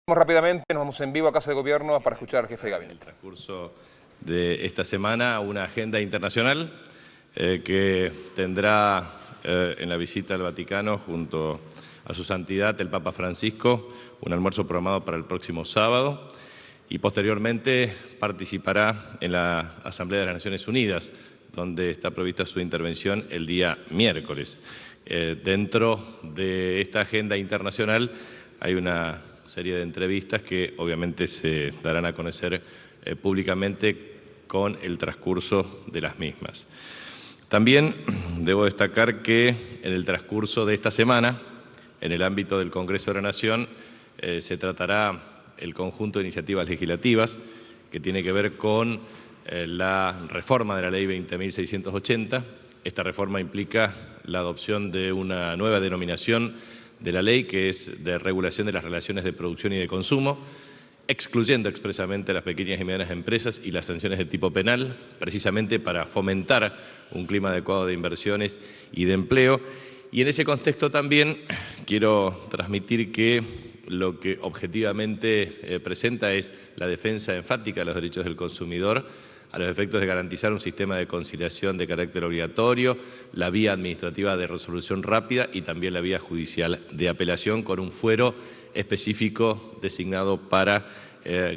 Vamos rápidamente, nos vamos en vivo a Casa de Gobierno para escuchar al jefe de En el gabinete. transcurso de esta semana, una agenda internacional que tendrá en la visita al Vaticano junto a su santidad el Papa Francisco un almuerzo programado para el próximo sábado y posteriormente participará en la Asamblea de las Naciones Unidas, donde está prevista su intervención el día miércoles. Dentro de esta agenda internacional hay una serie de entrevistas que obviamente se darán a conocer públicamente con el transcurso de las mismas. También debo destacar que en el transcurso de esta semana, en el ámbito del Congreso de la Nación, se tratará el conjunto de iniciativas legislativas que tiene que ver con la reforma de la Ley 20.680. Esta reforma implica la adopción de una nueva denominación de la ley, que es de regulación de las relaciones de producción y de consumo, excluyendo expresamente a las pequeñas y medianas empresas y las sanciones de tipo penal, precisamente para fomentar un clima adecuado de inversiones y de empleo. Y en ese contexto también quiero transmitir que lo que objetivamente presenta es la defensa enfática de los derechos del consumidor, a los efectos de garantizar un sistema de conciliación de carácter obligatorio, la vía administrativa de resolución rápida y también la vía judicial de apelación, con un fuero específico designado para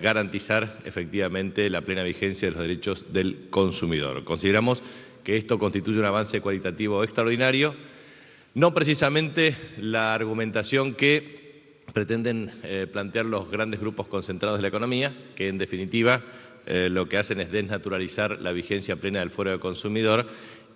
garantizar efectivamente la plena vigencia de los derechos del consumidor. Consideramos que esto constituye un avance cualitativo extraordinario, no precisamente la argumentación que pretenden plantear los grandes grupos concentrados de la economía, que en definitiva lo que hacen es desnaturalizar la vigencia plena del fuero del consumidor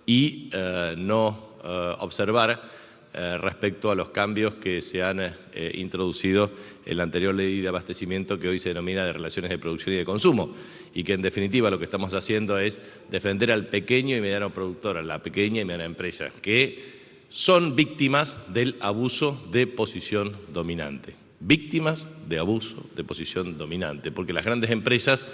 y no observar respecto a los cambios que se han introducido en la anterior ley de abastecimiento, que hoy se denomina de relaciones de producción y de consumo, y que en definitiva lo que estamos haciendo es defender al pequeño y mediano productor, a la pequeña y mediana empresa, que son víctimas del abuso de posición dominante. Víctimas de abuso de posición dominante, porque las grandes empresas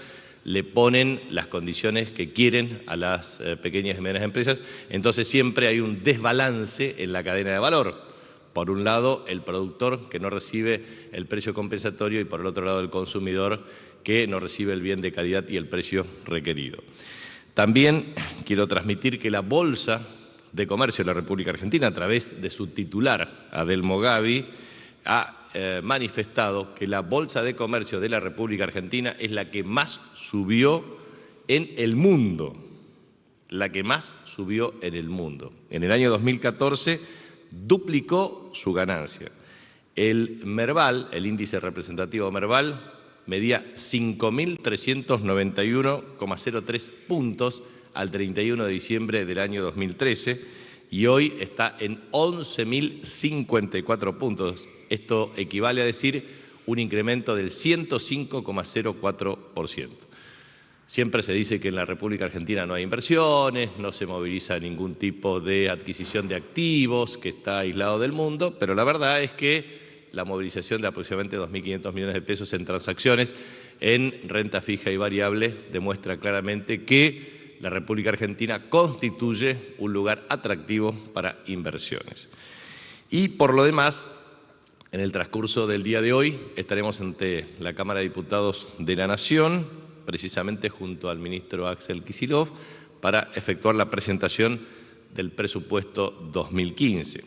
le ponen las condiciones que quieren a las pequeñas y medianas empresas, entonces siempre hay un desbalance en la cadena de valor. Por un lado, el productor, que no recibe el precio compensatorio, y por el otro lado, el consumidor, que no recibe el bien de calidad y el precio requerido. También quiero transmitir que la Bolsa de Comercio de la República Argentina, a través de su titular, Adelmo Gavi, ha manifestado que la Bolsa de Comercio de la República Argentina es la que más subió en el mundo, la que más subió en el mundo. En el año 2014 duplicó su ganancia. El Merval, el índice representativo Merval, medía 5.391,03 puntos al 31 de diciembre del año 2013 y hoy está en 11.054 puntos. Esto equivale a decir un incremento del 105,04%. Siempre se dice que en la República Argentina no hay inversiones, no se moviliza ningún tipo de adquisición de activos, que está aislado del mundo, pero la verdad es que la movilización de aproximadamente 2.500 millones de pesos en transacciones en renta fija y variable demuestra claramente que la República Argentina constituye un lugar atractivo para inversiones. Y por lo demás, en el transcurso del día de hoy estaremos ante la Cámara de Diputados de la Nación, precisamente junto al ministro Axel Kicillof, para efectuar la presentación del presupuesto 2015.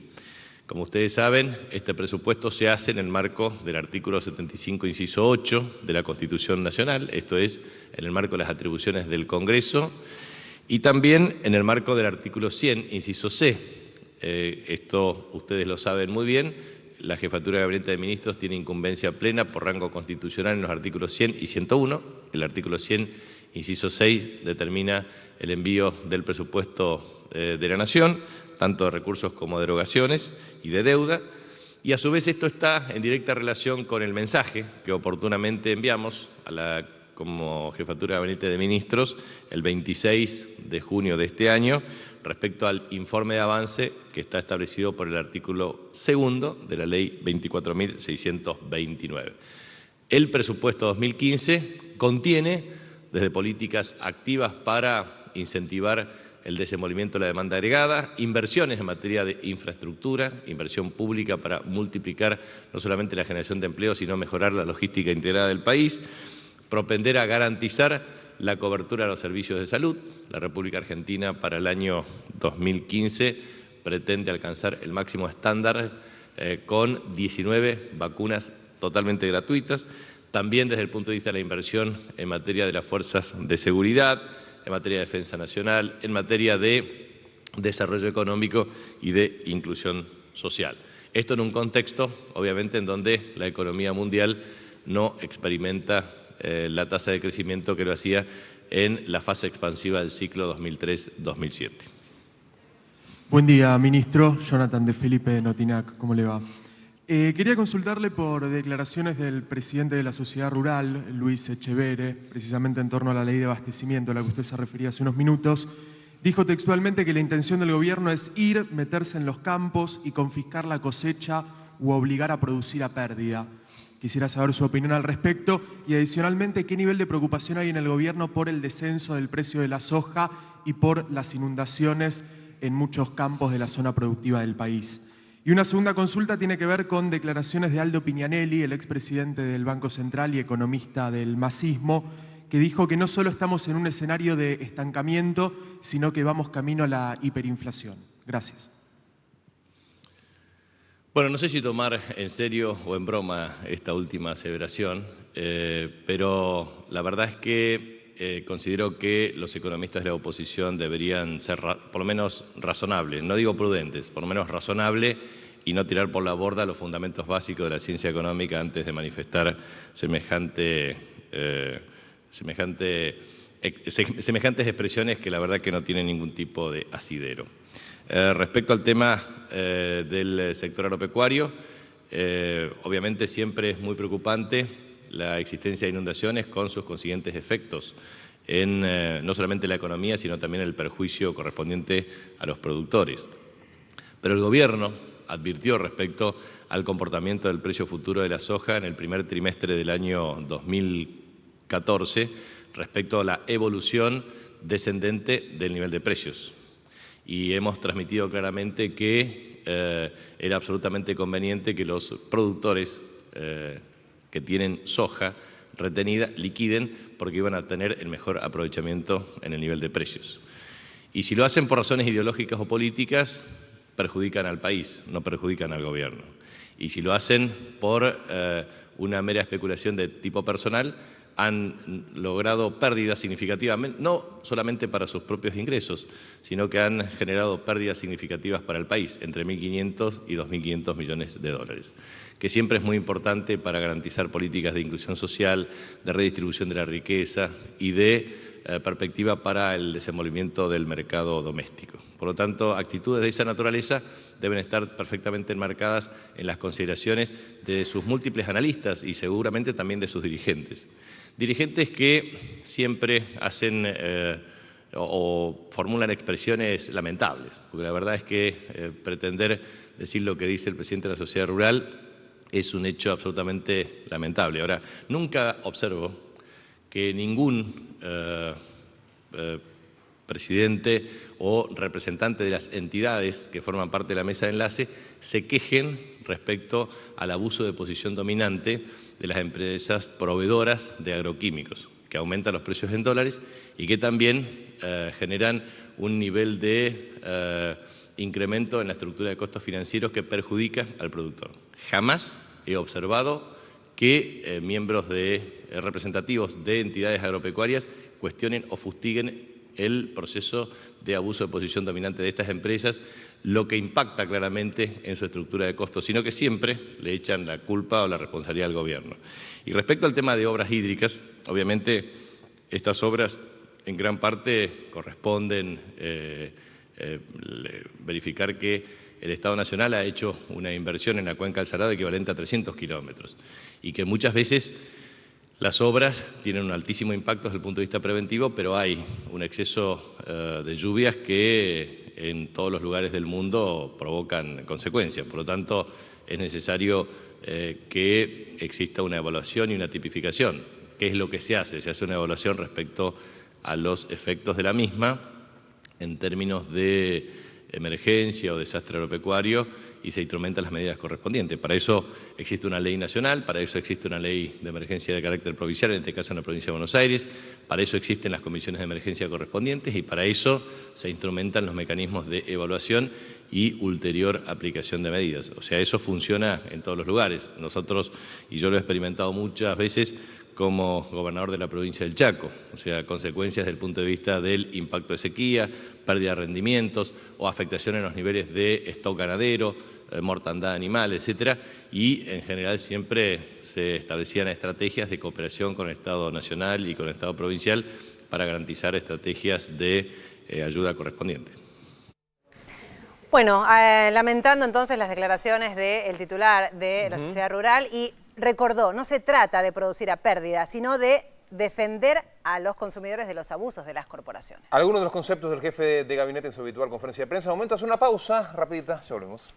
Como ustedes saben, este presupuesto se hace en el marco del artículo 75, inciso 8 de la Constitución Nacional, esto es, en el marco de las atribuciones del Congreso, y también en el marco del artículo 100, inciso C. Esto ustedes lo saben muy bien. La Jefatura de Gabinete de Ministros tiene incumbencia plena por rango constitucional en los artículos 100 y 101. El artículo 100, inciso 6, determina el envío del presupuesto de la Nación, tanto de recursos como de erogaciones y de deuda. Y a su vez esto está en directa relación con el mensaje que oportunamente enviamos como Jefatura de Gabinete de Ministros el 26 de junio de este año, respecto al informe de avance que está establecido por el artículo 2 de la Ley 24.629. El presupuesto 2015 contiene, desde políticas activas para incentivar el desenvolvimiento de la demanda agregada, inversiones en materia de infraestructura, inversión pública para multiplicar no solamente la generación de empleo, sino mejorar la logística integrada del país, propender a garantizar la cobertura de los servicios de salud. La República Argentina para el año 2015 pretende alcanzar el máximo estándar con 19 vacunas totalmente gratuitas. También desde el punto de vista de la inversión en materia de las fuerzas de seguridad, en materia de defensa nacional, en materia de desarrollo económico y de inclusión social. Esto en un contexto, obviamente, en donde la economía mundial no experimenta la tasa de crecimiento que lo hacía en la fase expansiva del ciclo 2003-2007. Buen día, ministro. Jonathan de Felipe de Notinac. ¿Cómo le va? Quería consultarle por declaraciones del presidente de la Sociedad Rural, Luis Echevere, precisamente en torno a la ley de abastecimiento a la que usted se refería hace unos minutos. Dijo textualmente que la intención del gobierno es ir, meterse en los campos y confiscar la cosecha u obligar a producir a pérdida. Quisiera saber su opinión al respecto y adicionalmente qué nivel de preocupación hay en el gobierno por el descenso del precio de la soja y por las inundaciones en muchos campos de la zona productiva del país. Y una segunda consulta tiene que ver con declaraciones de Aldo Pignanelli, el expresidente del Banco Central y economista del masismo, que dijo que no solo estamos en un escenario de estancamiento, sino que vamos camino a la hiperinflación. Gracias. Bueno, no sé si tomar en serio o en broma esta última aseveración, pero la verdad es que considero que los economistas de la oposición deberían ser por lo menos razonables, no digo prudentes, por lo menos razonables y no tirar por la borda los fundamentos básicos de la ciencia económica antes de manifestar semejantes expresiones que la verdad que no tienen ningún tipo de asidero. Respecto al tema del sector agropecuario, obviamente siempre es muy preocupante la existencia de inundaciones con sus consiguientes efectos en no solamente la economía, sino también el perjuicio correspondiente a los productores. Pero el gobierno advirtió respecto al comportamiento del precio futuro de la soja en el primer trimestre del año 2014 respecto a la evolución descendente del nivel de precios. Y hemos transmitido claramente que era absolutamente conveniente que los productores que tienen soja retenida liquiden porque iban a tener el mejor aprovechamiento en el nivel de precios. Y si lo hacen por razones ideológicas o políticas, perjudican al país, no perjudican al gobierno. Y si lo hacen por una mera especulación de tipo personal, han logrado pérdidas significativas, no solamente para sus propios ingresos, sino que han generado pérdidas significativas para el país, entre 1.500 y 2.500 millones de dólares, que siempre es muy importante para garantizar políticas de inclusión social, de redistribución de la riqueza y de perspectiva para el desenvolvimiento del mercado doméstico. Por lo tanto, actitudes de esa naturaleza deben estar perfectamente enmarcadas en las consideraciones de sus múltiples analistas y seguramente también de sus dirigentes. Dirigentes que siempre hacen o formulan expresiones lamentables, porque la verdad es que pretender decir lo que dice el presidente de la Sociedad Rural es un hecho absolutamente lamentable. Ahora, nunca observo que ningún presidente o representante de las entidades que forman parte de la mesa de enlace se quejen respecto al abuso de posición dominante de las empresas proveedoras de agroquímicos, que aumentan los precios en dólares y que también generan un nivel de incremento en la estructura de costos financieros que perjudica al productor. Jamás he observado que miembros representativos de entidades agropecuarias cuestionen o fustiguen el proceso de abuso de posición dominante de estas empresas, lo que impacta claramente en su estructura de costos, sino que siempre le echan la culpa o la responsabilidad al gobierno. Y respecto al tema de obras hídricas, obviamente estas obras en gran parte corresponden verificar que el Estado Nacional ha hecho una inversión en la cuenca del Salado equivalente a 300 kilómetros y que muchas veces las obras tienen un altísimo impacto desde el punto de vista preventivo, pero hay un exceso de lluvias que en todos los lugares del mundo provocan consecuencias. Por lo tanto, es necesario que exista una evaluación y una tipificación. ¿Qué es lo que se hace? Se hace una evaluación respecto a los efectos de la misma en términos de emergencia o desastre agropecuario y se instrumentan las medidas correspondientes. Para eso existe una ley nacional, para eso existe una ley de emergencia de carácter provincial, en este caso en la provincia de Buenos Aires, para eso existen las comisiones de emergencia correspondientes y para eso se instrumentan los mecanismos de evaluación y ulterior aplicación de medidas. O sea, eso funciona en todos los lugares. Nosotros, y yo lo he experimentado muchas veces como gobernador de la provincia del Chaco, o sea, consecuencias desde el punto de vista del impacto de sequía, pérdida de rendimientos o afectación en los niveles de stock ganadero, mortandad animal, etcétera, y en general siempre se establecían estrategias de cooperación con el Estado nacional y con el Estado provincial para garantizar estrategias de ayuda correspondiente. Bueno, lamentando entonces las declaraciones del titular de la sociedad rural y recordó, no se trata de producir a pérdida, sino de defender a los consumidores de los abusos de las corporaciones. Algunos de los conceptos del jefe de gabinete en su habitual conferencia de prensa. Momento, hace una pausa rapidita, ya volvemos.